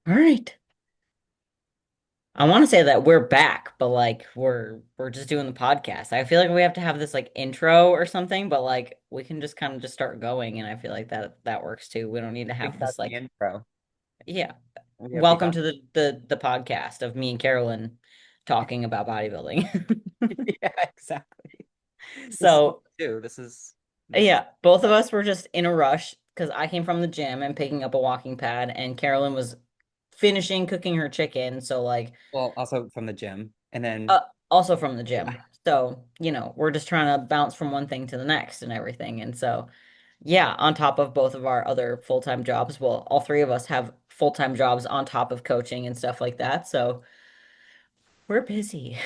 All right. I want to say that we're back, but like we're just doing the podcast. I feel like we have to have this like intro or something, but like we can just kind of just start going, and I feel like that works too. We don't need to I think have that's this the like, intro. yeah. We have Welcome begun. to the podcast of me and Carolyn talking about bodybuilding. Yeah, exactly. This is what So, we do. This is yeah, both of us were just in a rush because I came from the gym and picking up a walking pad, and Carolyn was finishing cooking her chicken. So like well, also from the gym. And Uh, then also from the yeah. gym. So, we're just trying to bounce from one thing to the next and everything. And so, yeah, on top of both of our other full-time jobs, well, all three of us have full-time jobs on top of coaching and stuff like that. So, we're busy,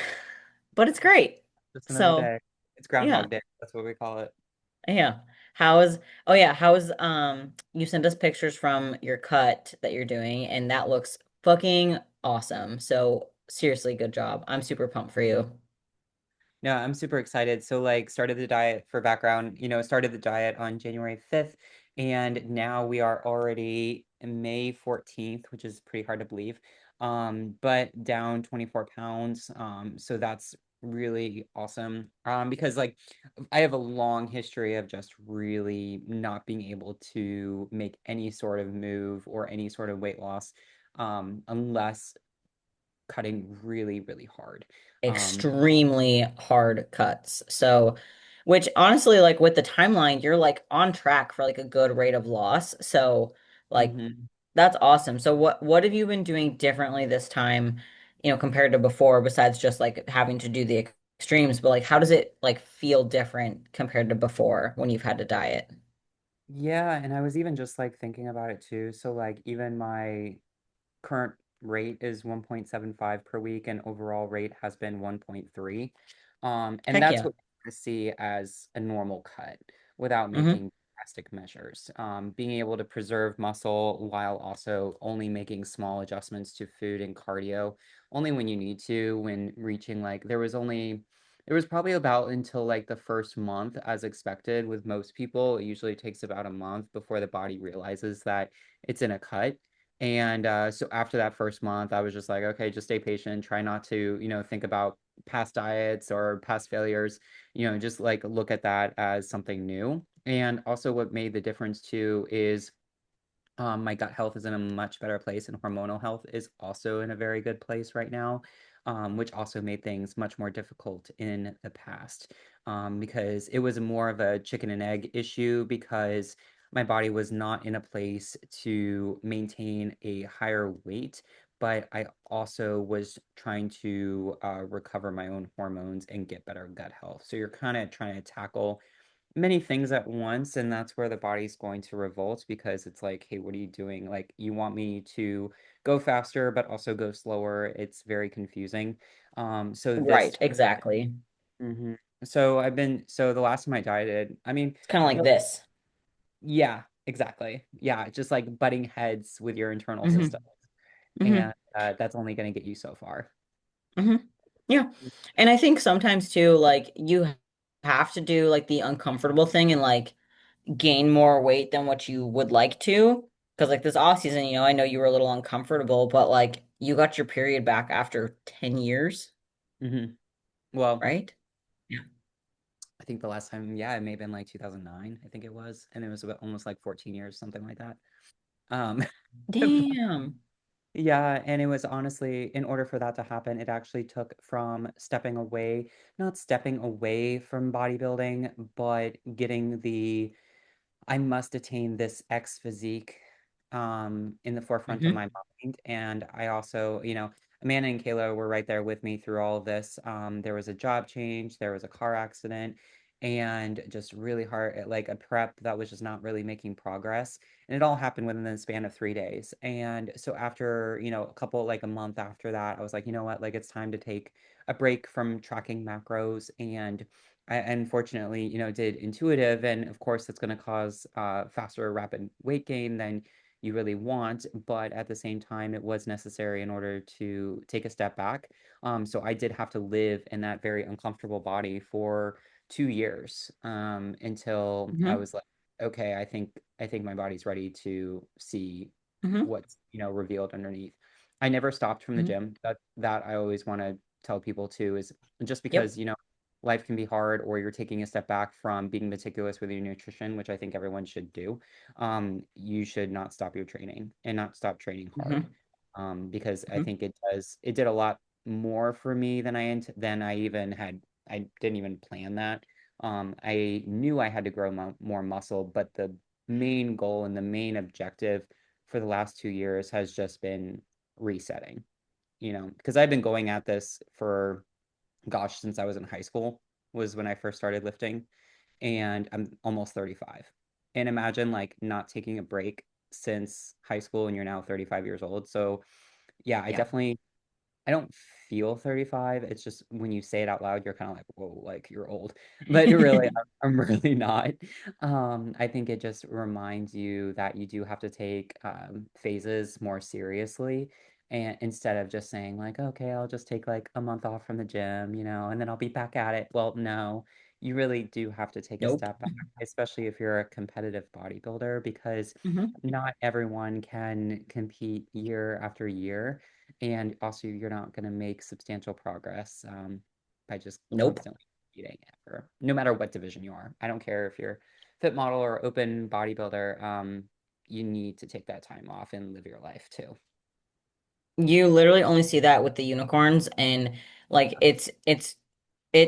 but it's great. Just another So, day. It's yeah, Groundhog Day. That's what we call it. yeah. How is, oh yeah, how is, you sent us pictures from your cut that you're doing, and that looks fucking awesome. So, seriously, good job. I'm super pumped for you. No, I'm super excited. So like started the diet for background, started the diet on January 5th, and now we are already May 14th, which is pretty hard to believe. But down 24 pounds. So that's really awesome. Because like I have a long history of just really not being able to make any sort of move or any sort of weight loss, unless cutting really, really hard. Um, Extremely hard cuts. So, which honestly, like with the timeline, you're like on track for like a good rate of loss. So, like mhm. that's awesome. So what have you been doing differently this time, compared to before, besides just like having to do the extremes, but like how does it like feel different compared to before when you've had to diet? Yeah, and I was even just like thinking about it too. So like even my current rate is 1.75 per week and overall rate has been 1.3. And Heck that's yeah. what I see as a normal cut without Mm-hmm. making drastic measures. Being able to preserve muscle while also only making small adjustments to food and cardio, only when you need to, when reaching like there was probably about until like the first month as expected with most people. It usually takes about a month before the body realizes that it's in a cut. And so after that first month, I was just like, okay, just stay patient. Try not to, think about past diets or past failures, just like look at that as something new. And also, what made the difference too is my gut health is in a much better place, and hormonal health is also in a very good place right now, which also made things much more difficult in the past, because it was more of a chicken and egg issue because my body was not in a place to maintain a higher weight, but I also was trying to recover my own hormones and get better gut health. So you're kind of trying to tackle many things at once, and that's where the body's going to revolt because it's like, hey, what are you doing? Like, you want me to go faster but also go slower. It's very confusing. So this Right, exactly. Mhm. So the last time I dieted, I mean, It's kind of like no, this. yeah, exactly, yeah, just like butting heads with your internal Mm-hmm. system, Mm-hmm. and that's only going to get you so far. Mm-hmm. Yeah. And I think sometimes too, like you have to do like the uncomfortable thing and like gain more weight than what you would like to. Because like this off season, I know you were a little uncomfortable, but like you got your period back after 10 years, Hmm. Well, right? Yeah. I think the last time, yeah, it may have been like 2009, I think it was, and it was about almost like 14 years, something like that. Um, Damn. yeah, and it was honestly, in order for that to happen, it actually took from stepping away, not stepping away from bodybuilding, but getting the I must attain this X physique in the forefront of Hmm. my mind. And I also, Amanda and Kayla were right there with me through all of this. There was a job change, there was a car accident, and just really hard, like a prep that was just not really making progress. And it all happened within the span of 3 days. And so after, like a month after that, I was like, you know what, like it's time to take a break from tracking macros. And I unfortunately, did intuitive, and of course, that's going to cause faster, rapid weight gain than you really want. But at the same time, it was necessary in order to take a step back. So I did have to live in that very uncomfortable body for 2 years, until I Hmm. was like, okay, I think my body's ready to see. Hmm. what's, revealed underneath. I never stopped from the Hmm. gym. That I always want to tell people too is just Yep. because, life can be hard or you're taking a step back from being meticulous with your nutrition, which I think everyone should do. You should not stop your training and not stop training hard. Hmm. Because I Hmm. think it did a lot more for me than I didn't even plan that. I knew I had to grow more muscle, but the main goal and the main objective for the last 2 years has just been resetting, because I've been going at this for, gosh, since I was in high school was when I first started lifting, and I'm almost 35. And imagine like not taking a break since high school and you're now 35 years old. So yeah, Yeah. I don't feel 35. It's just when you say it out loud, you're kind of like, whoa, like you're old. But really, I'm really not. I think it just reminds you that you do have to take phases more seriously. And instead of just saying, like, okay, I'll just take like a month off from the gym, and then I'll be back at it. Well, no, you really do have to take a Nope. step back, especially if you're a competitive bodybuilder, because Hmm. not everyone can compete year after year. And also, you're not going to make substantial progress by just Nope. constantly eating ever, no matter what division you are. I don't care if you're fit model or open bodybuilder. You need to take that time off and live your life too. You literally only see that with the unicorns, and like it's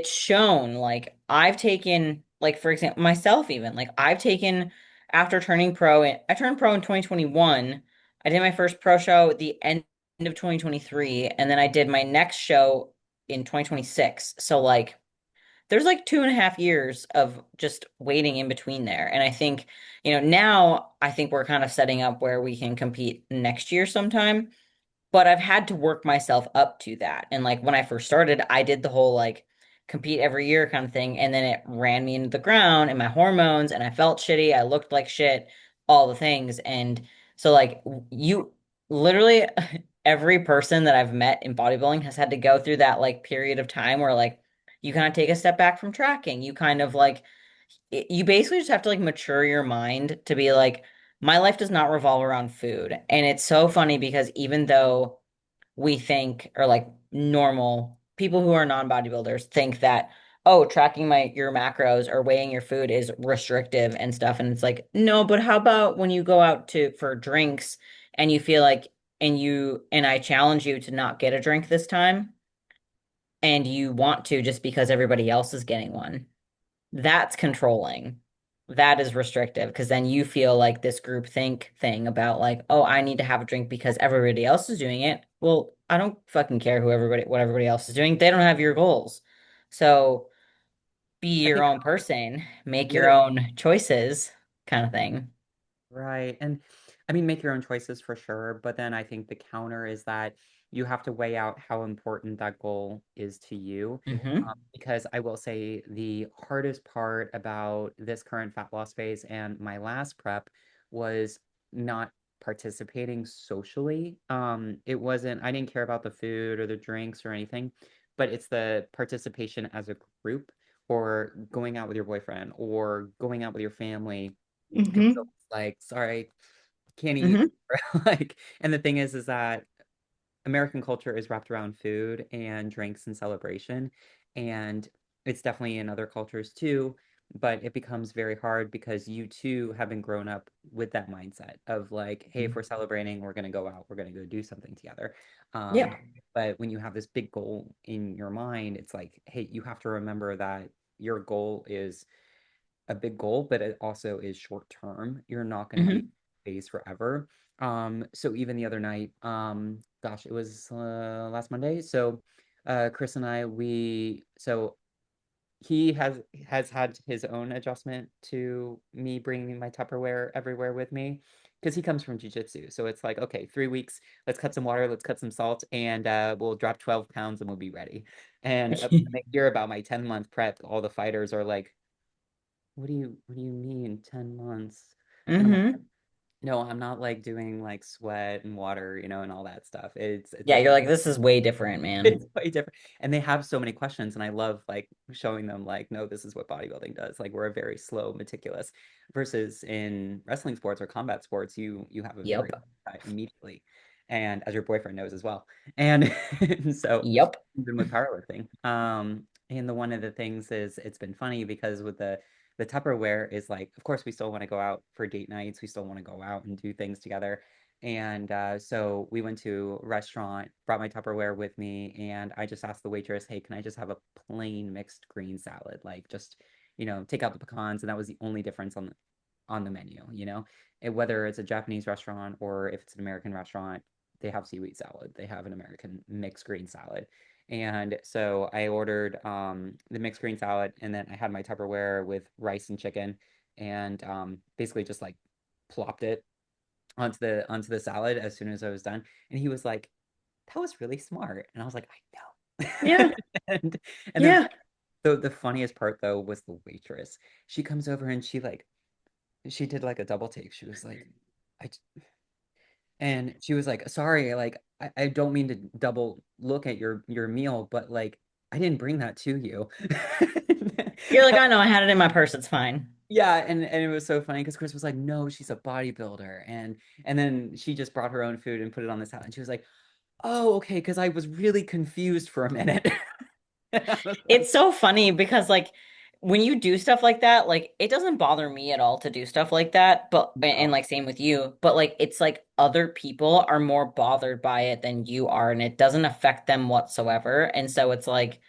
shown. Like I've taken, like for example, myself even, like I've taken after turning pro, and I turned pro in 2021. I did my first pro show at the end of 2023, and then I did my next show in 2026. So like there's like 2.5 years of just waiting in between there. And I think, now I think we're kind of setting up where we can compete next year sometime, but I've had to work myself up to that. And like when I first started, I did the whole like compete every year kind of thing. And then it ran me into the ground and my hormones, and I felt shitty. I looked like shit, all the things. And so, like, you literally, every person that I've met in bodybuilding has had to go through that like period of time where like you kind of take a step back from tracking. You kind of like, you basically just have to like mature your mind to be like, my life does not revolve around food. And it's so funny because even though we think, or like normal people who are non-bodybuilders think that, oh, tracking your macros or weighing your food is restrictive and stuff. And it's like, no, but how about when you go out to for drinks and you feel like, and I challenge you to not get a drink this time, and you want to just because everybody else is getting one. That's controlling. That is restrictive because then you feel like this group think thing about like, oh, I need to have a drink because everybody else is doing it. Well, I don't fucking care what everybody else is doing. They don't have your goals. So be I your think own person, make the your other own choices kind of thing. Right. And I mean, make your own choices for sure. But then I think the counter is that you have to weigh out how important that goal is to you. Hmm. Because I will say the hardest part about this current fat loss phase and my last prep was not participating socially. I didn't care about the food or the drinks or anything, but it's the participation as a group or going out with your boyfriend or going out with your family. And so Hmm. it's like, sorry, can't eat. Hmm. Like, and the thing is that American culture is wrapped around food and drinks and celebration. And it's definitely in other cultures too, but it becomes very hard because you too have been grown up with that mindset of like, hey, if we're celebrating, we're gonna go out, we're gonna go do something together. Yeah. But when you have this big goal in your mind, it's like, hey, you have to remember that your goal is a big goal, but it also is short term. You're not going to be Hmm. phase forever. So even the other night, gosh, it was last Monday. So Chris and I, he has had his own adjustment to me bringing my Tupperware everywhere with me because he comes from jiu-jitsu. So it's like, okay, 3 weeks, let's cut some water, let's cut some salt, and we'll drop 12 pounds and we'll be ready. And when they hear about my 10-month prep, all the fighters are like, what do you mean 10 months? And I'm like, Hmm. No, I'm not like doing like sweat and water, and all that stuff. It's Yeah, a you're like, this is way different, man. it's way different. And they have so many questions, and I love like showing them like, no, this is what bodybuilding does. Like we're a very slow, meticulous versus in wrestling sports or combat sports, you have a very Yep. immediately. And as your boyfriend knows as well. And so Yep. even with powerlifting. And the one of the things is it's been funny because with the Tupperware is like, of course, we still want to go out for date nights. We still want to go out and do things together. And so we went to a restaurant, brought my Tupperware with me, and I just asked the waitress, "Hey, can I just have a plain mixed green salad? Like just, take out the pecans." And that was the only difference on the menu, whether it's a Japanese restaurant or if it's an American restaurant, they have seaweed salad. They have an American mixed green salad. And so I ordered the mixed green salad, and then I had my Tupperware with rice and chicken, and basically just like plopped it onto the salad as soon as I was done. And he was like, "That was really smart." And I was like, "I know." Yeah. And and then Yeah. the funniest part though was the waitress. She comes over and she did like a double take. She was like, I and she was like, "Sorry, like I don't mean to double look at your meal, but like I didn't bring that to you." You're like, I know, I had it in my purse. It's fine. Yeah, and it was so funny because Chris was like, "No, she's a bodybuilder," and then she just brought her own food and put it on the salad, and she was like, "Oh, okay," because I was really confused for a minute. I was like, It's so funny because like when you do stuff like that, like it doesn't bother me at all to do stuff like that, but and "No, like same with you, but like it's like other people are more bothered by it than you are and it doesn't affect them whatsoever. And so it's like,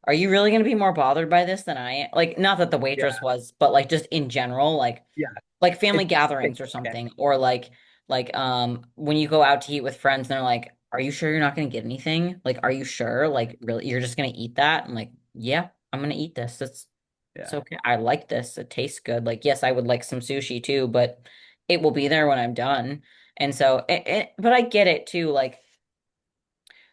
are you really going to be more bothered by this than I am? Like not that the yeah, waitress was, but like just in general, yeah, like family it's gatherings or okay, something, or like when you go out to eat with friends and they're like, are you sure you're not gonna get anything? Like, are you sure? Like, really, you're just gonna eat that? I'm like, yeah, I'm gonna eat this. It's yeah, okay. I like this. It tastes good. Like, yes, I would like some sushi too, but it will be there when I'm done. And so but I get it too. Like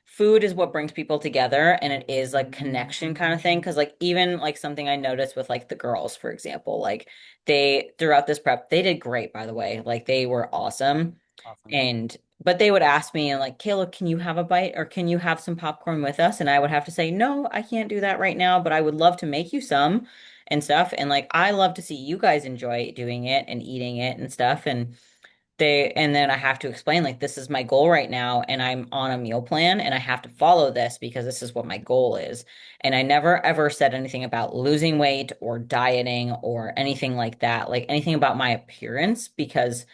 food is what brings people together and it is like connection kind of thing because like even like something I noticed with like the girls for example like they throughout this prep they did great by the way like they were awesome awesome, and but they would ask me and like Kayla can you have a bite or can you have some popcorn with us and I would have to say no I can't do that right now but I would love to make you some and stuff and like I love to see you guys enjoy doing it and eating it and stuff and then I have to explain like this is my goal right now and I'm on a meal plan and I have to follow this because this is what my goal is. And I never ever said anything about losing weight or dieting or anything like that, like anything about my appearance because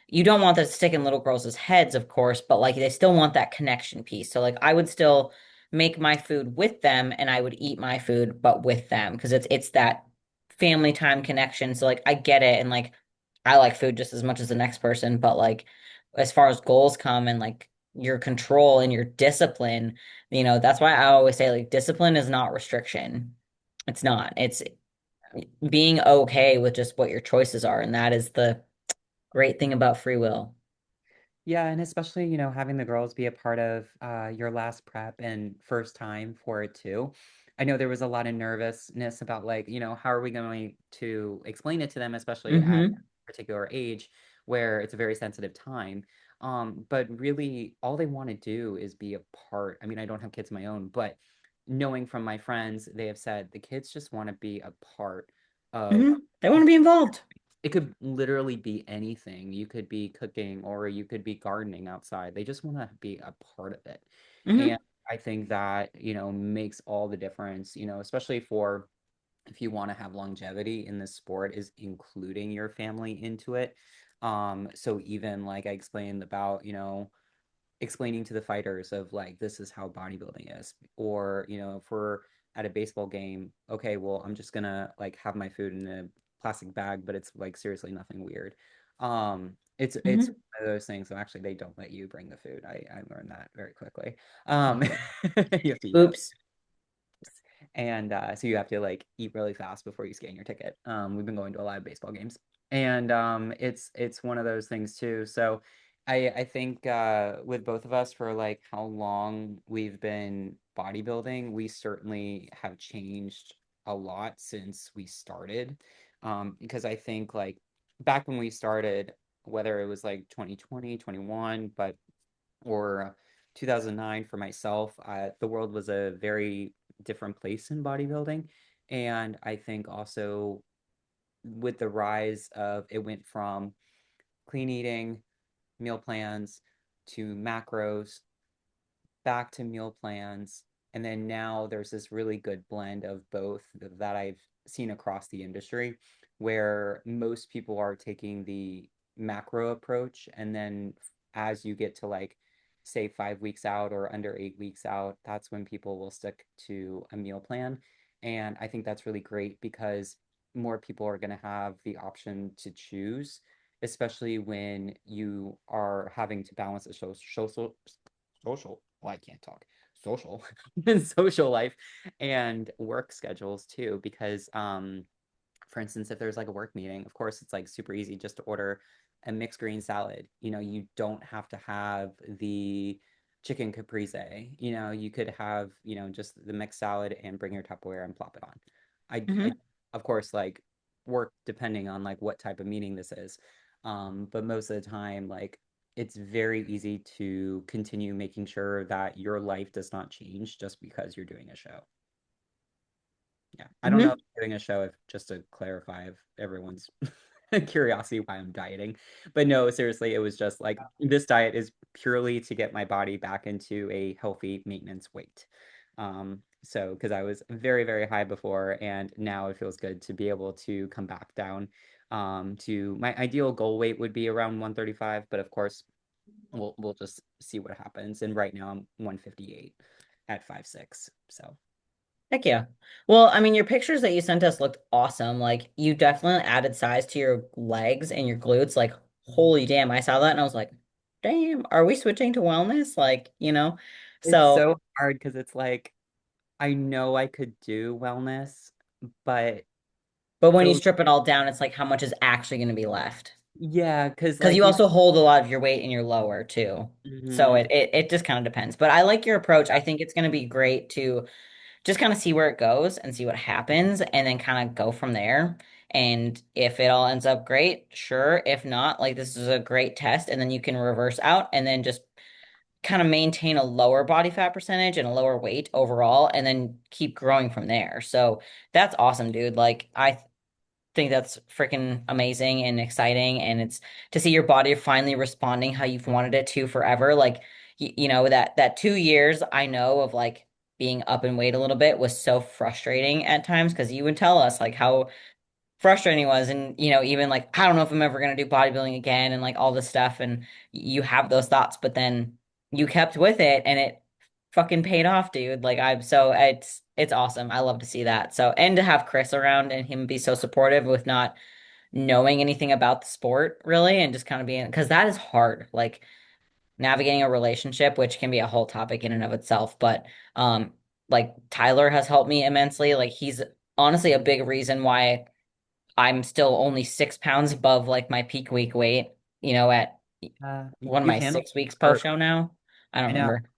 you don't want that to stick in little girls' heads, of course, but like they still want that connection piece. So like I would still make my food with them and I would eat my food but with them because it's that family time connection. So like I get it and like I like food just as much as the next person, but like as far as goals come and like your control and your discipline, that's why I always say like discipline is not restriction. It's not. It's being okay with just what your choices are, and that is the great thing about free will. yeah." And especially having the girls be a part of your last prep and first time for it too. I know there was a lot of nervousness about like how are we going to explain it to them, especially at Mm-hmm. a particular age where it's a very sensitive time. But really all they want to do is be a part. I mean, I don't have kids of my own, but knowing from my friends, they have said the kids just want to be a part of Mm-hmm. They want to be involved. it could literally be anything. You could be cooking or you could be gardening outside. They just want to be a part of it. And Mm-hmm. I think that, makes all the difference, especially for if you want to have longevity in this sport, is including your family into it. So even like I explained about, explaining to the fighters of like this is how bodybuilding is, or if we're at a baseball game, okay, well I'm just gonna like have my food in a plastic bag, but it's like seriously nothing weird. It's Mm-hmm. one of those things. So actually they don't let you bring the food. I learned that very quickly. You have to eat out, Oops. and so you have to like eat really fast before you scan your ticket. We've been going to a lot of baseball games, and it's one of those things too. So I think with both of us for like how long we've been bodybuilding, we certainly have changed a lot since we started. Because I think like back when we started. whether it was like 2020, 21, but or 2009 for myself, the world was a very different place in bodybuilding. And I think also with the rise of it went from clean eating, meal plans to macros, back to meal plans. And then now there's this really good blend of both that I've seen across the industry where most people are taking the macro approach. And then as you get to like, say, 5 weeks out or under 8 weeks out, that's when people will stick to a meal plan. And I think that's really great because more people are going to have the option to choose, especially when you are having to balance a social, well, I can't talk, social social life and work schedules too, because for instance, if there's like a work meeting, of course it's like super easy just to order a mixed green salad. You don't have to have the chicken caprese. You could have, just the mixed salad and bring your Tupperware and plop it on. I Hmm. of course like work depending on like what type of meeting this is. But most of the time, like it's very easy to continue making sure that your life does not change just because you're doing a show. Yeah. I don't know if Hmm. I'm doing a show if just to clarify if everyone's curiosity why I'm dieting. But no, seriously, it was just like this diet is purely to get my body back into a healthy maintenance weight. So because I was very, very high before, and now it feels good to be able to come back down. To my ideal goal weight would be around 135, but of course we'll just see what happens. And right now I'm 158 at 5'6". So Heck yeah. Well, I mean, your pictures that you sent us looked awesome. Like, you definitely added size to your legs and your glutes. Like, holy damn, I saw that and I was like, damn, are we switching to wellness? Like, it's So, so hard because it's like I know I could do wellness, but but when you the strip it all down, it's like, how much is actually going to be left? yeah, because Because like you also hold a lot of your weight in your lower too. So mhm, it just kind of depends. But I like your approach. I think it's going to be great to just kind of see where it goes and see what happens and then kind of go from there. And if it all ends up great, sure. If not, like this is a great test and then you can reverse out and then just kind of maintain a lower body fat percentage and a lower weight overall and then keep growing from there. So that's awesome, dude. Like I think that's freaking amazing and exciting and it's to see your body finally responding how you've wanted it to forever. Like that 2 years I know of like being up in weight a little bit was so frustrating at times because you would tell us like how frustrating it was and even like I don't know if I'm ever going to do bodybuilding again and like all this stuff and you have those thoughts but then you kept with it and it fucking paid off, dude. Like I'm so it's awesome. I love to see that. So and to have Chris around and him be so supportive with not knowing anything about the sport really and just kind of being because that is hard. Like navigating a relationship, which can be a whole topic in and of itself. But like Tyler has helped me immensely. Like he's honestly a big reason why I'm still only 6 pounds above like my peak week weight, at one of you've my handled 6 weeks or post show now. I don't I know. remember.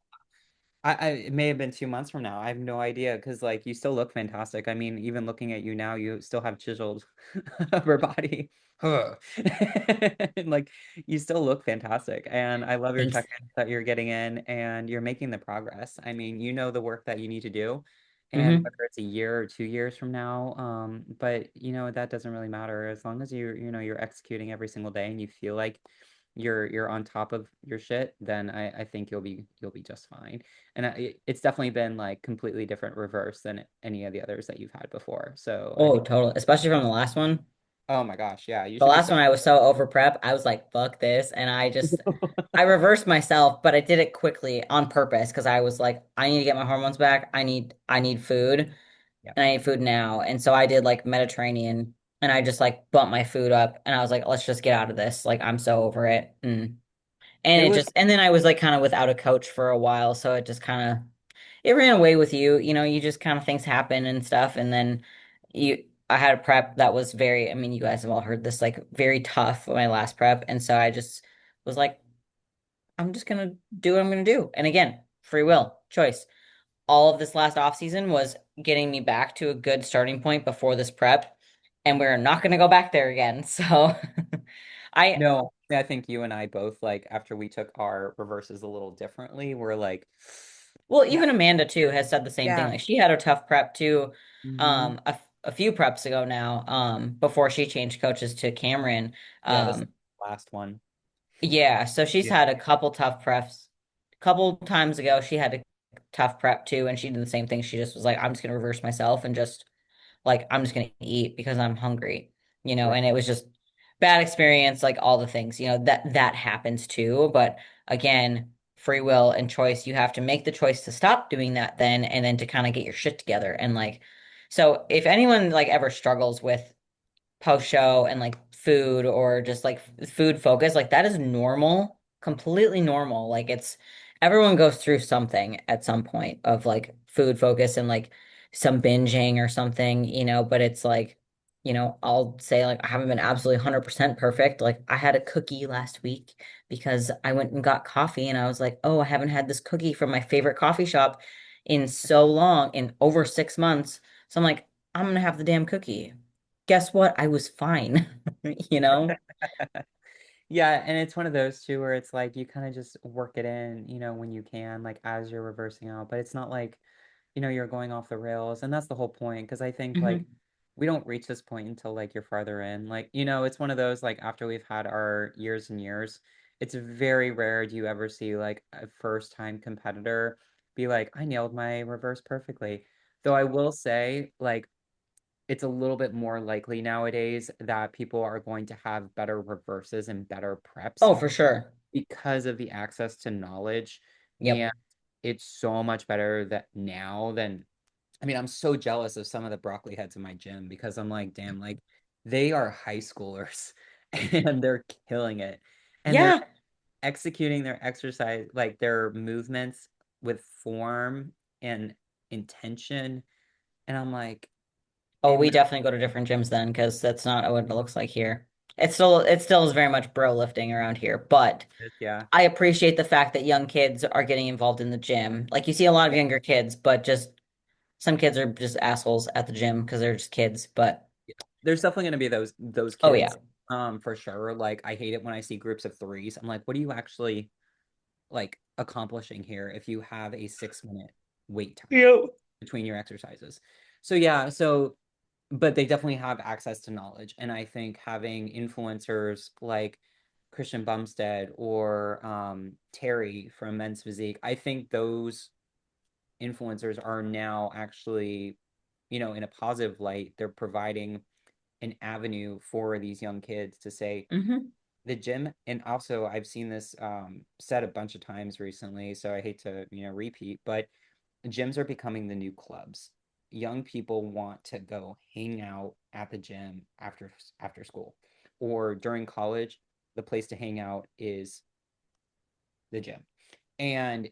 It may have been 2 months from now. I have no idea because like you still look fantastic. I mean, even looking at you now, you still have chiseled upper body. Huh. And, like you still look fantastic. And I love your Thanks. check-ins that you're getting in and you're making the progress. I mean, you know the work that you need to do. And Hmm. whether it's a year or 2 years from now, but that doesn't really matter as long as you're executing every single day and you feel like you're on top of your shit, then I think you'll be just fine. And it's definitely been like completely different reverse than any of the others that you've had before. So I Oh, think, totally. Especially from the last one. oh my gosh, yeah, you The should be last so. one I was so over prep, I was like, fuck this. And I reversed myself, but I did it quickly on purpose because I was like, I need to get my hormones back. I need food Yeah, and I need food now. And so I did like Mediterranean and I just like bumped my food up and I was like, let's just get out of this. Like I'm so over it. And it it was. just, and then I was like kind of without a coach for a while. So it just kind of, it ran away with you. You just kind of things happen and stuff. And then I had a prep that was very, I mean, you guys have all heard this, like very tough, my last prep. And so I just was like, I'm just going to do what I'm going to do. And again, free will, choice. All of this last off season was getting me back to a good starting point before this prep. And we're not going to go back there again. So I, No. Yeah, I think you and I both like after we took our reverses a little differently, we're like, Well, yeah, even Amanda too has said the same thing. yeah. Like she had a tough prep too, Hmm. a few preps ago now, before she changed coaches to Cameron. Yeah, this Um, last one. yeah, so she's Yeah. had a couple tough preps. A couple times ago, she had a tough prep too, and she did the same thing. She just was like, I'm just gonna reverse myself and just like I'm just gonna eat because I'm hungry, Right. and it was just bad experience, like all the things, that happens too. But again, free will and choice, you have to make the choice to stop doing that then and then to kind of get your shit together. And like so if anyone like ever struggles with post show and like food or just like food focus, like that is normal, completely normal. Like it's everyone goes through something at some point of like food focus and like some binging or something, but it's like, I'll say like I haven't been absolutely 100% perfect. Like I had a cookie last week because I went and got coffee and I was like, "Oh, I haven't had this cookie from my favorite coffee shop in so long, in over 6 months." So I'm like, I'm gonna have the damn cookie. Guess what? I was fine, you know? Yeah, and it's one of those too where it's like you kind of just work it in, when you can, like as you're reversing out, but it's not like, you're going off the rails, and that's the whole point. Because I think like Hmm. we don't reach this point until like you're farther in. Like, it's one of those like after we've had our years and years, it's very rare do you ever see like a first time competitor be like, I nailed my reverse perfectly. Though I will say, like, it's a little bit more likely nowadays that people are going to have better reverses and better preps Oh, for sure. because of the access to knowledge. And Yep. it's so much better that now than, I mean, I'm so jealous of some of the broccoli heads in my gym because I'm like, damn, like they are high schoolers and they're killing it. And they're Yeah. executing their exercise, like their movements with form and intention. And I'm like, Oh, and we definitely go to different gyms then because that's not what it looks like here. It still is very much bro lifting around here, but yeah. I appreciate the fact that young kids are getting involved in the gym. Like you see a lot of younger kids, but just some kids are just assholes at the gym because they're just kids. But There's definitely going to be those oh yeah. kids, for sure. Like I hate it when I see groups of threes. I'm like, what are you actually like accomplishing here if you have a 6 minute wait time Yep. between your exercises? So yeah, but they definitely have access to knowledge, and I think having influencers like Christian Bumstead or Terry from Men's Physique, I think those influencers are now actually, in a positive light. They're providing an avenue for these young kids to say Hmm. the gym. And also I've seen this said a bunch of times recently, so I hate to repeat, but gyms are becoming the new clubs. Young people want to go hang out at the gym after school or during college. The place to hang out is the gym. And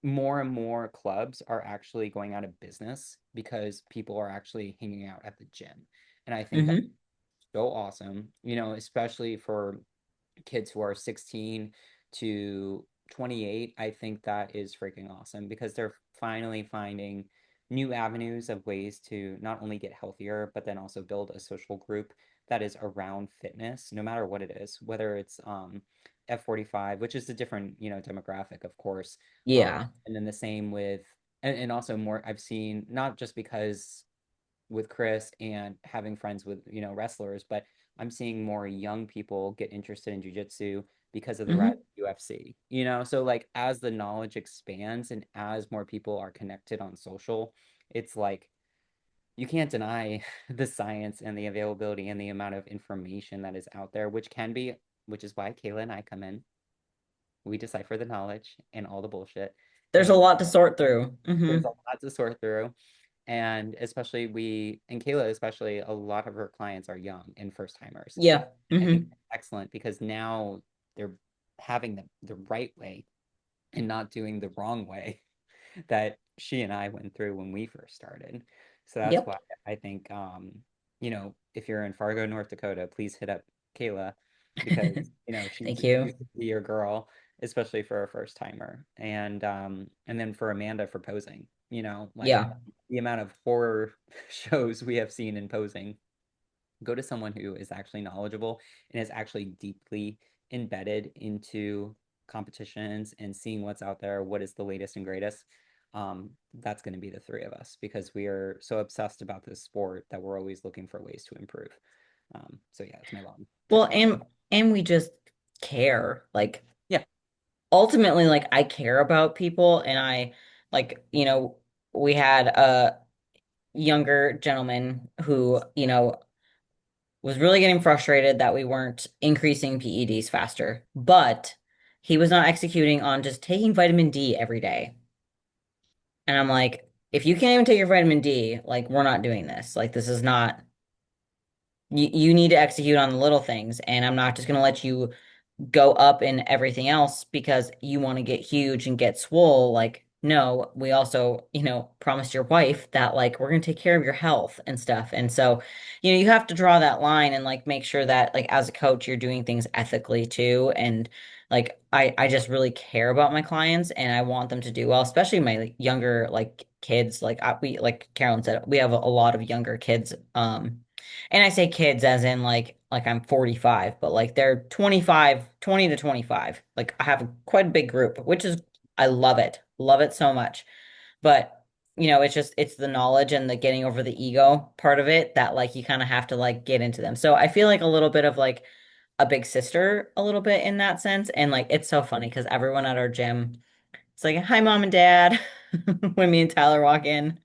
more clubs are actually going out of business because people are actually hanging out at the gym. And I think that's Hmm. so awesome, especially for kids who are 16 to 28. I think that is freaking awesome because they're finally finding new avenues of ways to not only get healthier, but then also build a social group that is around fitness, no matter what it is, whether it's F45, which is a different, demographic, of course. Yeah. And then the same with, and also more, I've seen not just because with Chris and having friends with, wrestlers, but I'm seeing more young people get interested in jujitsu because of the rise of Hmm. UFC, So like as the knowledge expands and as more people are connected on social, it's like you can't deny the science and the availability and the amount of information that is out there, which is why Kayla and I come in. We decipher the knowledge and all the bullshit. There's a And lot to sort through. Hmm. there's a lot to sort through. And especially and Kayla, especially, a lot of her clients are young and first timers. Yeah. I think Hmm. that's excellent because now they're having the right way and not doing the wrong way that she and I went through when we first started. So that's why Yep. I think, if you're in Fargo, North Dakota, please hit up Kayla because, Thank she's you. your girl, especially for a first timer. And then for Amanda for posing, like Yeah. the amount of horror shows we have seen in posing. Go to someone who is actually knowledgeable and is actually deeply embedded into competitions and seeing what's out there, what is the latest and greatest, that's going to be the three of us because we are so obsessed about this sport that we're always looking for ways to improve. So yeah, it's my long Well, technical. and we just care. Like Yeah. ultimately, like I care about people, and I like, we had a younger gentleman who, was really getting frustrated that we weren't increasing PEDs faster, but he was not executing on just taking vitamin D every day. And I'm like, if you can't even take your vitamin D, like we're not doing this. Like this is not you need to execute on the little things, and I'm not just gonna let you go up in everything else because you want to get huge and get swole. Like, no, we also, promised your wife that like we're gonna take care of your health and stuff. And so, you have to draw that line and like make sure that like as a coach you're doing things ethically too. And like I just really care about my clients and I want them to do well, especially my like, younger like kids. Like we like Carolyn said, we have a lot of younger kids. And I say kids as in like I'm 45, but like they're 25, 20 to 25. Like I have quite a big group, which is I love it. Love it so much. But it's the knowledge and the getting over the ego part of it that like you kind of have to like get into them. So I feel like a little bit of like a big sister a little bit in that sense. And like it's so funny because everyone at our gym, it's like, hi mom and dad when me and Tyler walk in.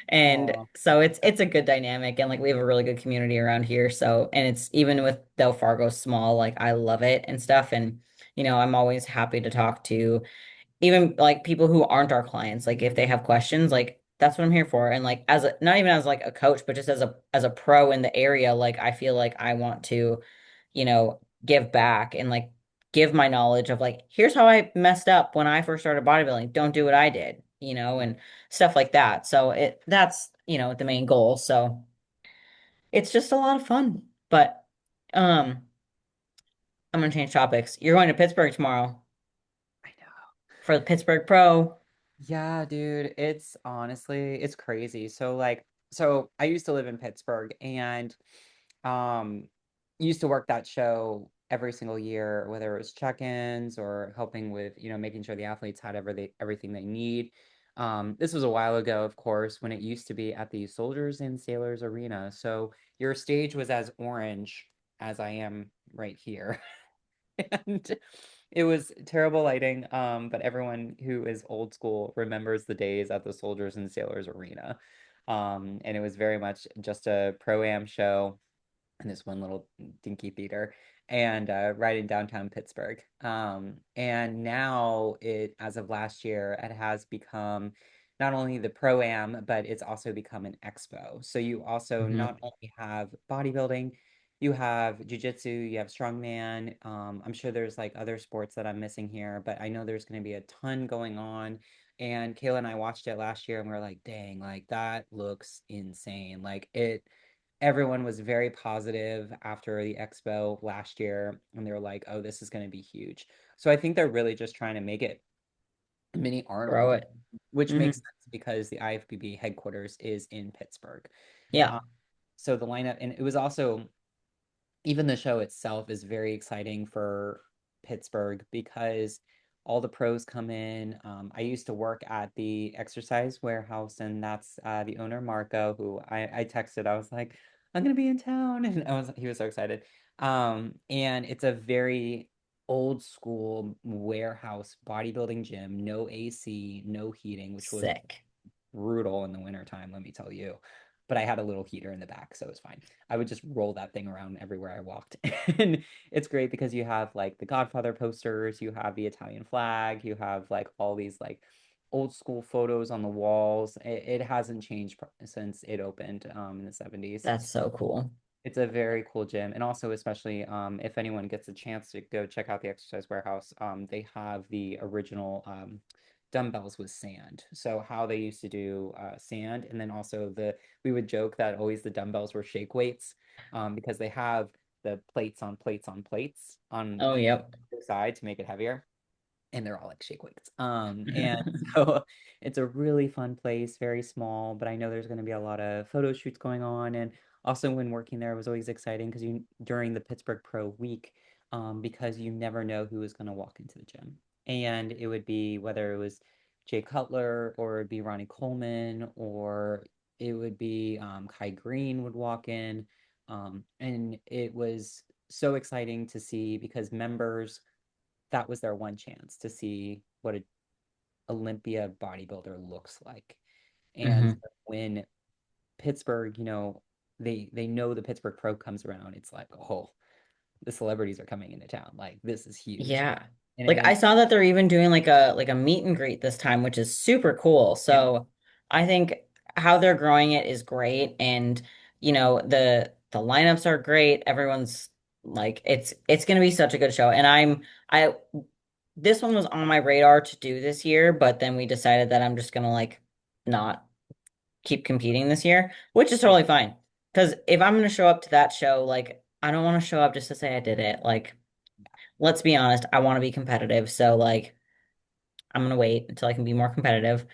And Oh, so it's a good dynamic and like we have a really good community around here. So and it's even with Del Fargo small, like I love it and stuff. And I'm always happy to talk to even like people who aren't our clients. Like if they have questions, like that's what I'm here for. And like as a not even as like a coach, but just as a pro in the area, like I feel like I want to, give back and like give my knowledge of like, here's how I messed up when I first started bodybuilding. Don't do what I did, and stuff like that. So that's, the main goal. So it's just a lot of fun. But um I'm gonna change topics. You're going to Pittsburgh tomorrow I know. for the Pittsburgh Pro. Yeah, dude, it's honestly, it's crazy. So I used to live in Pittsburgh and um used to work that show every single year, whether it was check-ins or helping with, making sure the athletes had everything they need. This was a while ago, of course, when it used to be at the Soldiers and Sailors Arena. So your stage was as orange as I am right here. And it was terrible lighting, but everyone who is old school remembers the days at the Soldiers and Sailors Arena. And it was very much just a pro-am show in this one little dinky theater and right in downtown Pittsburgh. And now as of last year, it has become not only the pro-am, but it's also become an expo. So you also Mhm. not only have bodybuilding, you have jujitsu, you have strongman. I'm sure there's like other sports that I'm missing here, but I know there's going to be a ton going on. And Kayla and I watched it last year and we are like, dang, like that looks insane. Everyone was very positive after the expo last year, and they were like, "Oh, this is going to be huge." So I think they're really just trying to make it mini Grow Arnold, it. which Hmm. makes sense because the IFBB headquarters is in Pittsburgh. Yeah. Uh, so the lineup, and it was also even the show itself is very exciting for Pittsburgh because all the pros come in. I used to work at the exercise warehouse, and that's the owner, Marco, who I texted. I was like, I'm gonna be in town, and he was so excited. And it's a very old school warehouse bodybuilding gym, no AC, no heating, which was Sick. brutal in the wintertime, let me tell you. But I had a little heater in the back, so it was fine. I would just roll that thing around everywhere I walked. And it's great because you have like the Godfather posters, you have the Italian flag, you have like all these like old school photos on the walls. It hasn't changed since it opened in the 70s. That's so cool. It's a very cool gym. And also, especially if anyone gets a chance to go check out the exercise warehouse, they have the original dumbbells with sand. So how they used to do sand, and then also we would joke that always the dumbbells were shake weights because they have the plates on plates on plates on Oh, yep. the side to make it heavier and they're all like shake weights. And so it's a really fun place, very small, but I know there's going to be a lot of photo shoots going on. And also when working there, it was always exciting because during the Pittsburgh Pro week, because you never know who is going to walk into the gym. And it would be whether it was Jay Cutler or it'd be Ronnie Coleman or it would be Kai Green would walk in. And it was so exciting to see because members, that was their one chance to see what an Olympia bodybuilder looks like. And Hmm. so when Pittsburgh, they know the Pittsburgh Pro comes around, it's like, oh, the celebrities are coming into town. Like this is huge. Yeah. Like And I saw that they're even doing like a meet and greet this time, which is super cool. yeah, So I think how they're growing it is great. And the lineups are great. Everyone's like it's gonna be such a good show. And I this one was on my radar to do this year, but then we decided that I'm just gonna like not keep competing this year, which is yeah, totally fine. Because if I'm gonna show up to that show, like I don't want to show up just to say I did it. Like let's be honest, I want to be competitive. So like I'm gonna wait until I can be more competitive.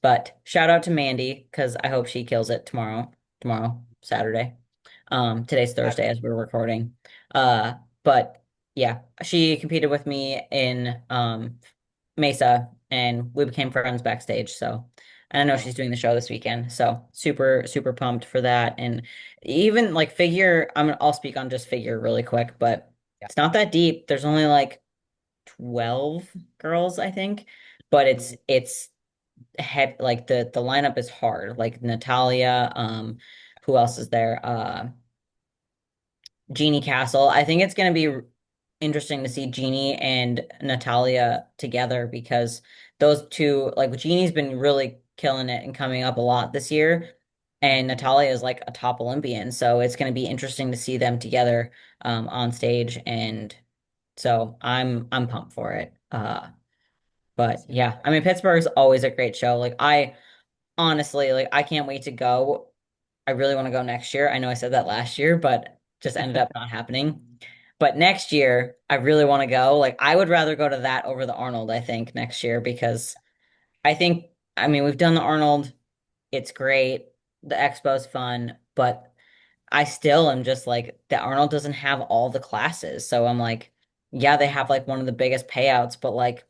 But shout out to Mandy because I hope she kills it tomorrow. Tomorrow, Saturday. Today's that, Thursday as we're recording. But yeah, she competed with me in Mesa and we became friends backstage. So and I know oh, she's doing the show this weekend. So super, super pumped for that. And even like figure, I'll speak on just figure really quick, but yeah. it's not that deep. There's only like 12 girls, I think. But Mhm. it's heavy, like the lineup is hard. Like Natalia, who else is there? Jeannie Castle. I think it's going to be interesting to see Jeannie and Natalia together because those two, like Jeannie's been really killing it and coming up a lot this year. And Mhm. Natalia is like a top Olympian. So it's going to be interesting to see them together on stage. And so I'm pumped for it. But So, yeah, I mean, Pittsburgh's always a great show. Like I honestly, like I can't wait to go. I really want to go next year. I know I said that last year, but just ended up not happening. But next year, I really want to go. Like I would rather go to that over the Arnold, I think, next year because I think, I mean, we've done the Arnold. It's great. The expo's fun, but I still am just like the Arnold doesn't have all the classes. So I'm like, yeah, they have like one of the biggest payouts, but like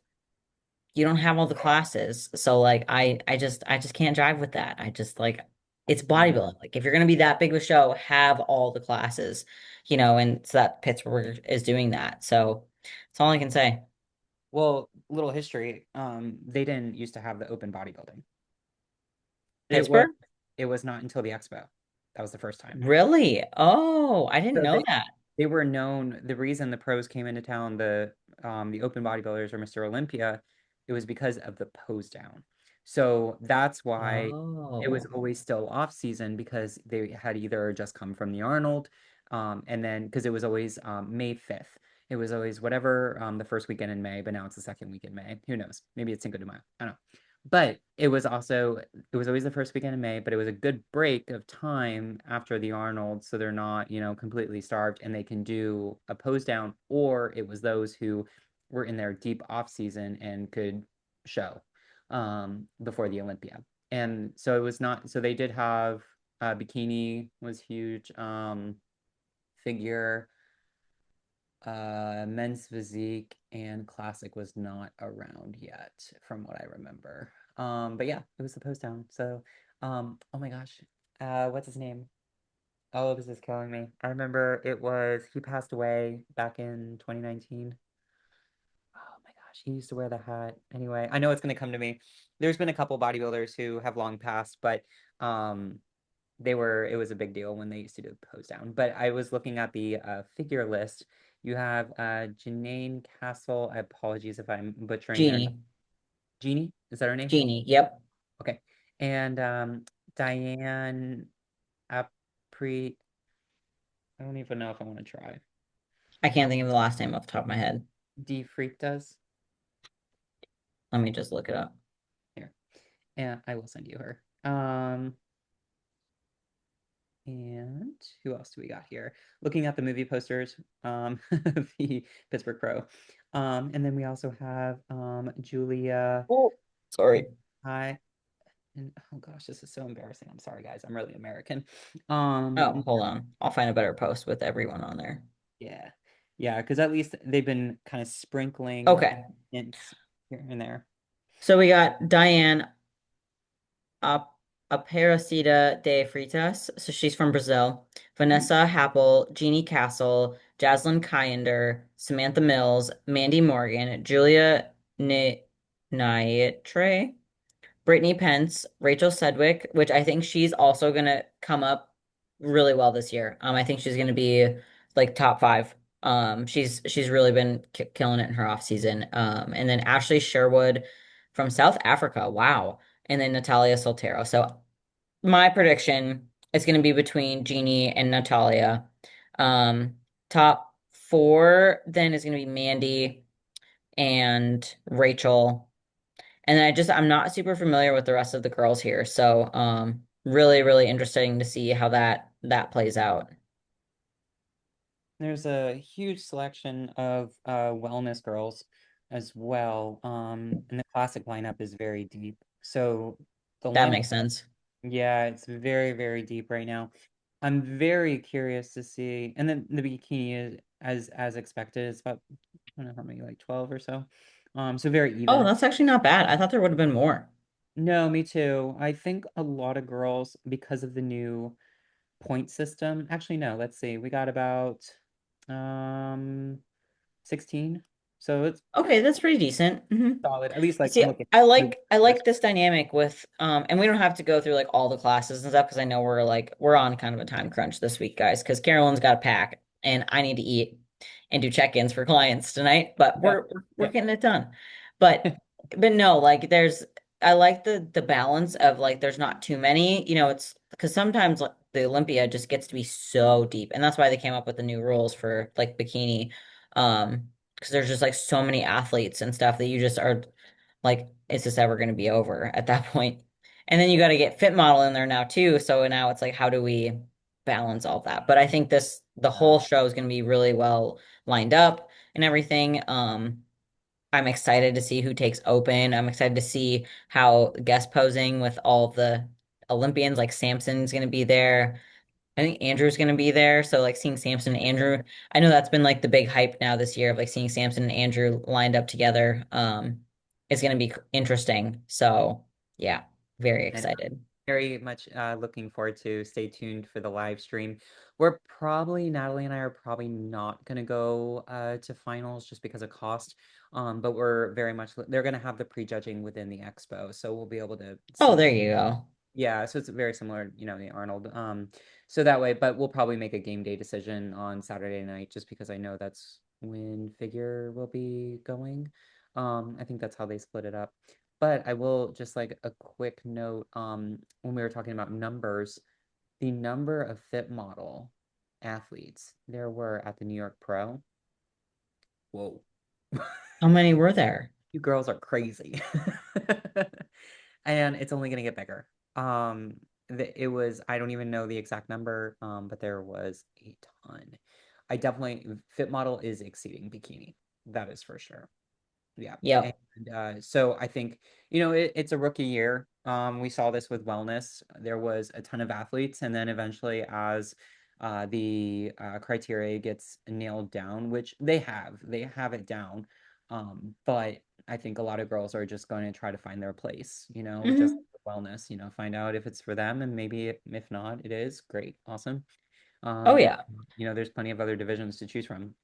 you don't have all the classes. So like I just can't drive with that. I just like it's mhm. bodybuilding. Like if you're gonna be that big of a show, have all the classes, and so that Pittsburgh is doing that. So that's all I can say. Well, little history. They didn't used to have the open bodybuilding. It was Pittsburgh? it was not until the expo. That was the first time. Really? Oh, I didn't So know that. they were known. The reason the pros came into town, the open bodybuilders or Mr. Olympia, it was because of the pose down. So that's why it was Oh. always still off season because they had either just come from the Arnold, and then because it was always May 5th. It was always whatever the first weekend in May, but now it's the second week in May. Who knows? Maybe it's Cinco de Mayo. I don't know. But it was always the first weekend in May, but it was a good break of time after the Arnold, so they're not, completely starved and they can do a pose down, or it was those who were in their deep off season and could show before the Olympia. And so it was not, so they did have bikini was huge, figure, men's physique and classic was not around yet, from what I remember. But yeah, it was the post down. So, oh my gosh, what's his name? Oh, this is killing me. I remember he passed away back in 2019. Oh my gosh, he used to wear the hat. Anyway, I know it's gonna come to me. There's been a couple bodybuilders who have long passed, but um, it was a big deal when they used to do the pose down. But I was looking at the figure list. You have Janine Castle. I apologies if I'm butchering her name. Jeannie. Jeannie, is that her name? Jeannie. Yep. Okay. And Diane Apri. I don't even know if I want to try. I can't think of the last name off the top of my head. D Fritas. Let me just look it up. Here. And I will send you her. And who else do we got here? Looking at the movie posters, the Pittsburgh Pro. And then we also have Julia Oh, sorry. Hi. And oh gosh, this is so embarrassing. I'm sorry, guys. I'm really American. Oh, hold on. I'll find a better post with everyone on there. Yeah. Yeah, because at least they've been kind of sprinkling Okay. hints here and there. So we got Diane Ap Aparecida de Freitas. So she's from Brazil. Mhm. Vanessa Happel, Jeannie Castle, Jaslyn Kyender, Samantha Mills, Mandy Morgan, Julia Ni Nietre, Brittany Pence, Rachel Sedgwick, which I think she's also gonna come up really well this year. I think she's gonna be like top five. She's really been ki killing it in her off season. And then Ashley Sherwood from South Africa. Wow. And then Natalia Soltero. So my prediction is gonna be between Jeannie and Natalia. Um, top four then is gonna be Mandy and Rachel. And I'm not super familiar with the rest of the girls here. So really, really interesting to see how that plays out. There's a huge selection of wellness girls as well. And the classic lineup is very deep. So the That lineup, makes sense. yeah, it's very, very deep right now. I'm very curious to see, and then the bikini is as expected. It's about I don't know how many, like 12 or so. So very Oh, even. that's actually not bad. I thought there would have been more. No, me too. I think a lot of girls, because of the new point system. Actually, no, let's see. We got about um 16. So it's Okay, that's pretty decent. solid. At least like See, I'm looking I at like I numbers. like this dynamic with and we don't have to go through like all the classes and stuff because I know we're on kind of a time crunch this week, guys, because Carolyn's got to pack and I need to eat and do check-ins for clients tonight, but Yeah. we're Yeah. getting it done. But no, like I like the balance of like there's not too many, it's because sometimes like, the Olympia just gets to be so deep, and that's why they came up with the new rules for like bikini. Because there's just like so many athletes and stuff that you just are like, is this ever going to be over at that point? And then you got to get fit model in there now too. So now it's like, how do we balance all that? But I think the Uh, whole show is going to be really well lined up and everything. I'm excited to see who takes open. I'm excited to see how guest posing with all the Olympians, like Samson's going to be there. I think Andrew's going to be there. So like seeing Samson and Andrew, I know that's been like the big hype now this year of like seeing Samson and Andrew lined up together. Is going to be interesting. So yeah, very and excited. very much looking forward to stay tuned for the live stream. We're probably, Natalie and I are probably not going to go to finals just because of cost. But we're very much, they're going to have the prejudging within the expo. So we'll be able to Oh, see. there you go. Yeah, so it's very similar, the Arnold. So that way, but we'll probably make a game day decision on Saturday night just because I know that's when figure will be going. I think that's how they split it up. But I will just like a quick note, when we were talking about numbers, the number of fit model athletes there were at the New York Pro. Whoa. How many were there? You girls are crazy. And it's only gonna get bigger. It was, I don't even know the exact number, but there was a ton. I definitely fit model is exceeding bikini. That is for sure. Yeah. And Yep. so I think, it's a rookie year. We saw this with wellness. There was a ton of athletes, and then eventually, as the criteria gets nailed down, which they have it down. But I think a lot of girls are just going to try to find their place, just Hmm. wellness, find out if it's for them, and maybe if not, it is great, awesome. Oh If yeah. there's plenty of other divisions to choose from.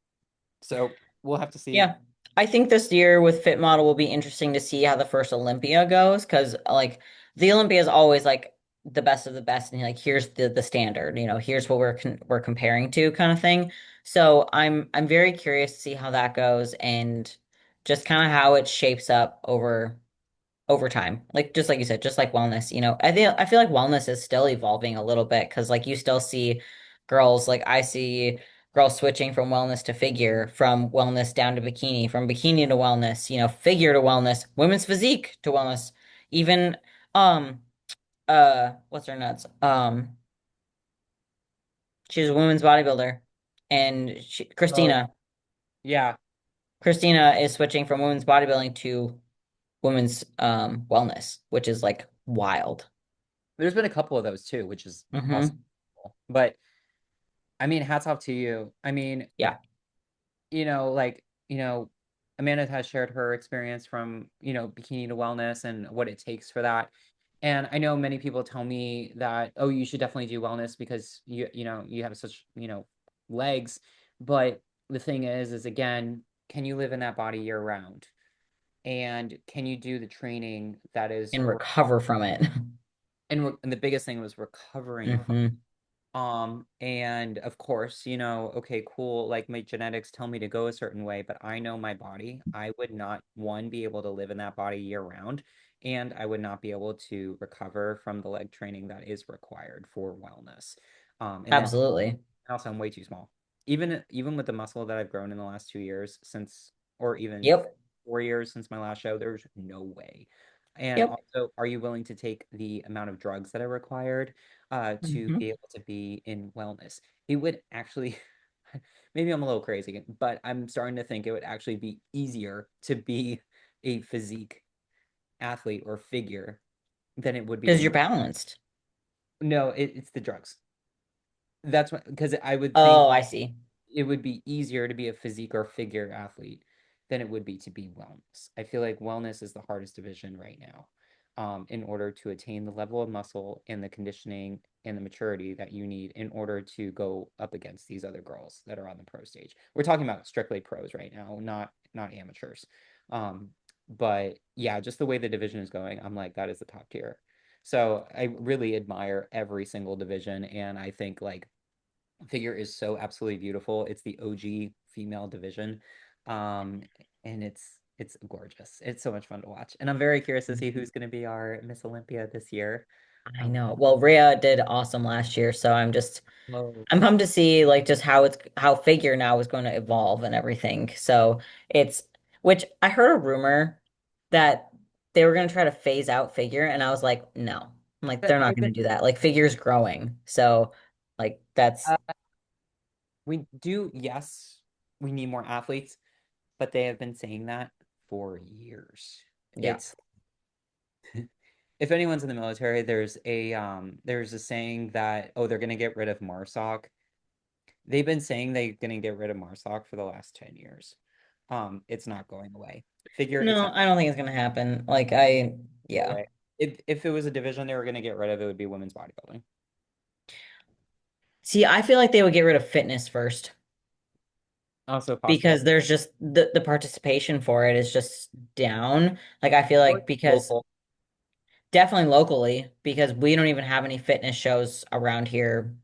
So we'll have to see. Yeah. I think this year with Fit Model will be interesting to see how the first Olympia goes because like the Olympia is always like the best of the best and like here's the standard, here's what we're comparing to kind of thing. So I'm very curious to see how that goes and just kind of how it shapes up over time. Like just like you said, just like wellness, I feel like wellness is still evolving a little bit because like you still see girls like I see girls switching from wellness to figure, from wellness down to bikini, from bikini to wellness, figure to wellness, women's physique to wellness, even um what's her nuts? She's a women's bodybuilder and Oh, yeah. Christina is switching from women's bodybuilding to women's wellness, which is like wild. There's been a couple of those too, which is also Hmm. cool. But I mean, hats off to you. I mean, Yeah. like, Amanda has shared her experience from, bikini to wellness and what it takes for that. And I know many people tell me that, oh, you should definitely do wellness because you have such, legs. But the thing is again, can you live in that body year round? And can you do the training that is And required? recover from it. And the biggest thing was recovering from. Hmm. And of course, okay, cool, like my genetics tell me to go a certain way, but I know my body. I would not, one, be able to live in that body year round, and I would not be able to recover from the leg training that is required for wellness. And then Absolutely. also I'm way too small. Even with the muscle that I've grown in the last 2 years since, or even Yep. 4 years since my last show, there's no way. And Yep. also, are you willing to take the amount of drugs that are required to be Hmm. able to be in wellness? It would actually, maybe I'm a little crazy, but I'm starting to think it would actually be easier to be a physique athlete or figure than it would be to Because be. you're balanced. No, it's the drugs. That's what, because I would think Oh, I see. it would be easier to be a physique or figure athlete than it would be to be wellness. I feel like wellness is the hardest division right now, in order to attain the level of muscle and the conditioning and the maturity that you need in order to go up against these other girls that are on the pro stage. We're talking about strictly pros right now, not amateurs. Um, but yeah, just the way the division is going, I'm like, that is the top tier. So I really admire every single division, and I think like figure is so absolutely beautiful. It's the OG female division. Um, and it's gorgeous. It's so much fun to watch. And I'm very curious to see who's going to be our Miss Olympia this year. I Um, know. Well, Rhea did awesome last year, so oh, I'm pumped to see like just how figure now is going to evolve and everything. So it's which I heard a rumor that they were going to try to phase out figure, and I was like, no. I'm like, they're not they've going been to do that. Like figure's growing. So like that's we do, yes, we need more athletes, but they have been saying that for years. yeah. It's if anyone's in the military, there's a saying that, oh, they're gonna get rid of MARSOC. They've been saying they're going to get rid of MARSOC for the last 10 years. It's not going away. Figure it's No, not I don't think it's going to happen. going Yeah. away. If it was a division they were going to get rid of, it would be women's bodybuilding. See, I feel like they would get rid of fitness first Also possible. because there's just the participation for it is just down. Like I feel Or like because local. definitely locally, because we don't even have any fitness shows around here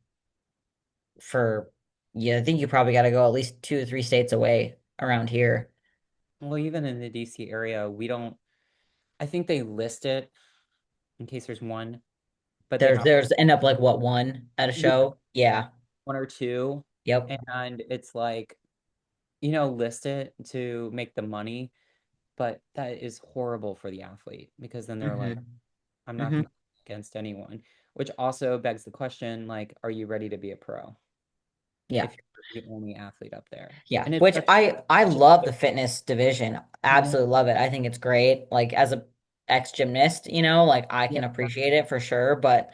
for, yeah, I think you probably got to go at least 2 or 3 states away around here. Well, even in the DC area, we don't, I think they list it in case there's one, but they have There's end up like what, one at a yeah, show? Yeah. one or two. Yep. And it's like, list it to make the money, but that is horrible for the athlete because then they're like, Hmm. I'm not Hmm. competing against anyone, which also begs the question, like, are you ready to be a pro Yeah. if you're the only athlete up there? Yeah, And it's which such I such love a the fitness division. yeah, Absolutely love it. I think it's great. Like as a ex-gymnast, like I yeah, can appreciate it for sure, but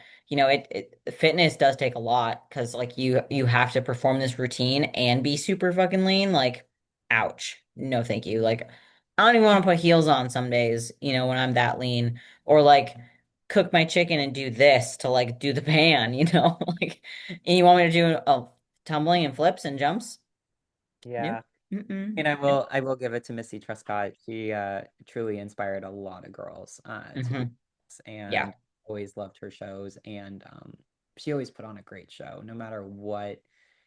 fitness does take a lot because like you have to perform this routine and be super fucking lean. Like, ouch. No, thank you. Like I don't even want to put heels on some days, when I'm that lean or like cook my chicken and do this to like do the pan, like and you want me to do tumbling and flips and jumps? Nope. yeah. Mm-mm. And I Nope. will I will give it to Missy Truscott. She truly inspired a lot of girls to do Hmm. this, Yeah. and always loved her shows, and she always put on a great show no matter what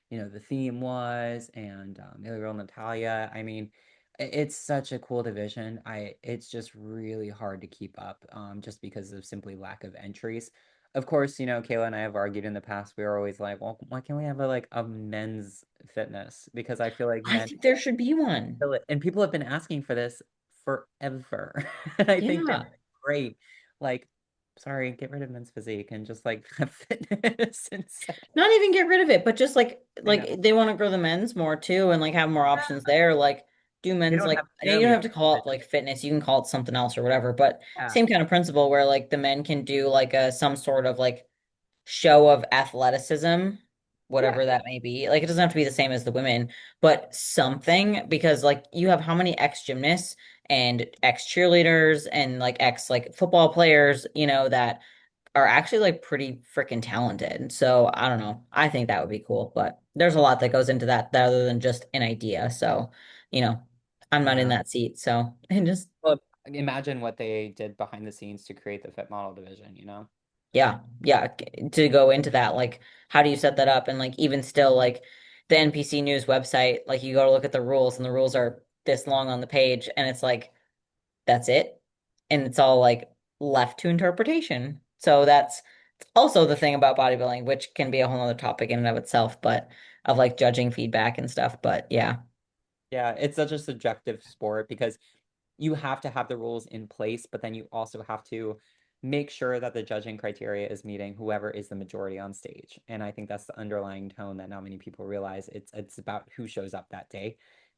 the theme was. And the other girl, Natalia, I mean, it's such a cool division. It's just really hard to keep up, just because of simply lack of entries. Of course, Kayla and I have argued in the past. We were always like, well, why can't we have a men's fitness? Because I feel like I men think there should be one. kill it. And people have been asking for this forever. And I think they're Yeah. great. Like, sorry, get rid of men's physique and just like have fitness instead. Not even get rid of it, but just like I know. they want to grow the men's more too and like have more options there. Like do We men's don't like have and you don't have to cheerleaders call it division. like fitness, you can call it something else or whatever, but Yeah. same kind of principle where like the men can do like a some sort of like show of athleticism Yeah. whatever that may be. Like it doesn't have to be the same as the women, but something because like you have how many ex gymnasts and ex cheerleaders and like ex like football players, that are actually like pretty freaking talented. So I don't know. I think that would be cool, but there's a lot that goes into that other than just an idea. So, you know, I'm not in Yeah. that seat. So and just Well, imagine what they did behind the scenes to create the fit model division, you know? yeah, yeah, to go into that, like how do you set that up? And like even still like the NPC News website, like you go to look at the rules and the rules are this long on the page and it's like that's it. And it's all like left to interpretation. So that's also the thing about bodybuilding, which can be a whole other topic in and of itself, but of like judging feedback and stuff. But yeah. Yeah, it's such a subjective sport because you have to have the rules in place, but then you also have to make sure that the judging criteria is meeting whoever is the majority on stage. And I think that's the underlying tone that not many people realize. It's about who shows up that day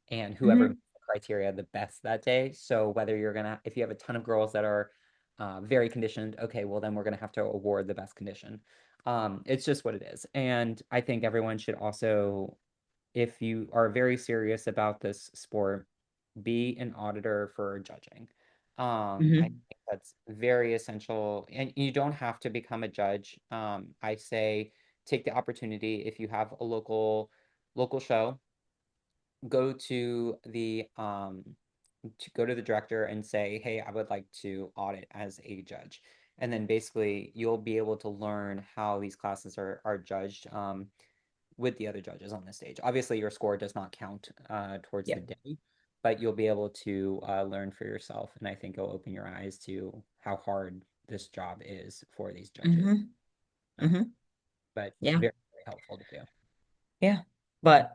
and whoever Hmm. meets the criteria the best that day. So whether if you have a ton of girls that are very conditioned, okay, well then we're gonna have to award the best condition. It's just what it is. And I think everyone should also, if you are very serious about this sport, be an auditor for judging. I Hmm. think that's very essential, and you don't have to become a judge. I say take the opportunity if you have a local show, go go to the director and say, "Hey, I would like to audit as a judge." And then basically you'll be able to learn how these classes are judged. With the other judges on the stage. Obviously, your score does not count towards Yeah. the day, but you'll be able to learn for yourself. And I think it'll open your eyes to how hard this job is for these judges. Hmm. Um, Hmm. but Yeah. very, very helpful to do. Yeah. But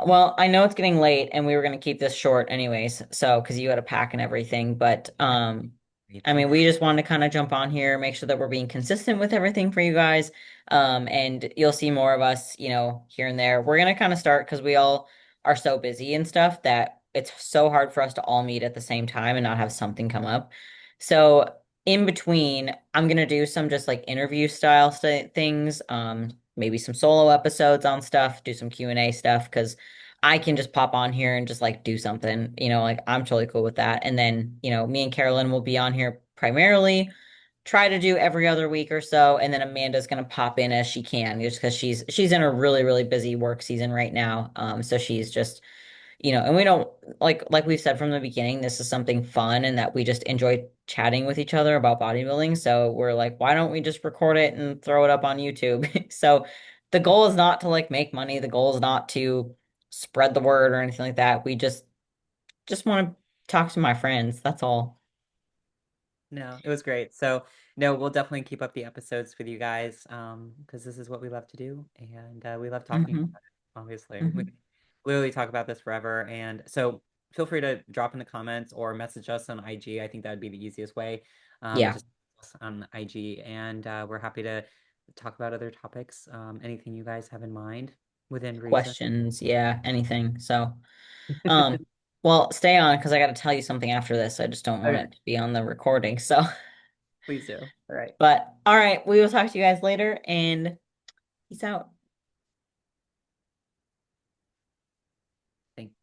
well, I know it's getting late and we were going to keep this short anyways. So, because you had to pack and everything. But, I mean, we just wanted to kind of jump on here, make sure that we're being consistent with everything for you guys. And you'll see more of us, here and there. We're going to kind of start because we all are so busy and stuff that it's so hard for us to all meet at the same time and not have something come up. So, in between, I'm going to do some just like interview style things, maybe some solo episodes on stuff, do some Q&A stuff because I can just pop on here and just like do something, like I'm totally cool with that. And then, me and Carolyn will be on here primarily, try to do every other week or so, and then Amanda's gonna pop in as she can, just because she's in a really, really busy work season right now. So she's just and we don't like we've said from the beginning, this is something fun and that we just enjoy chatting with each other about bodybuilding. So we're like, why don't we just record it and throw it up on YouTube? So the goal is not to like make money. The goal is not to spread the word or anything like that. We just want to talk to my friends. That's all. No, it was great. So, no, we'll definitely keep up the episodes with you guys because this is what we love to do and we love talking Hmm. about it, obviously. We Hmm. could literally talk about this forever. And so feel free to drop in the comments or message us on IG. I think that would be the easiest way. Yeah. Just on IG. And we're happy to talk about other topics. Anything you guys have in mind within reason. Questions. Yeah. Anything. So, um, well, stay on because I got to tell you something after this. I just don't want Okay, it to be on the recording. So. please do. All right. But all right, we will talk to you guys later and peace out.